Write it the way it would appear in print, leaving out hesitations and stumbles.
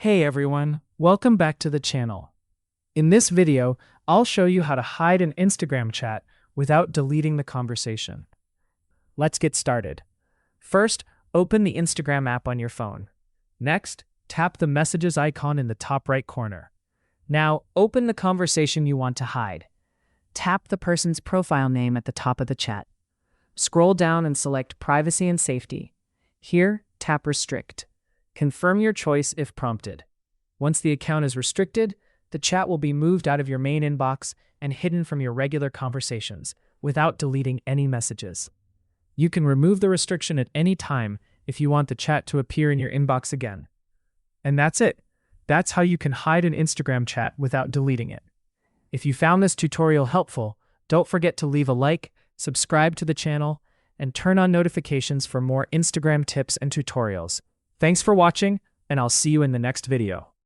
Hey everyone, welcome back to the channel. In this video, I'll show you how to hide an Instagram chat without deleting the conversation. Let's get started. First, open the Instagram app on your phone. Next, tap the messages icon in the top right corner. Now, open the conversation you want to hide. Tap the person's profile name at the top of the chat. Scroll down and select Privacy and Safety. Here, tap Restrict. Confirm your choice if prompted. Once the account is restricted, the chat will be moved out of your main inbox and hidden from your regular conversations without deleting any messages. You can remove the restriction at any time if you want the chat to appear in your inbox again. And that's it. That's how you can hide an Instagram chat without deleting it. If you found this tutorial helpful, don't forget to leave a like, subscribe to the channel, and turn on notifications for more Instagram tips and tutorials. Thanks for watching, and I'll see you in the next video.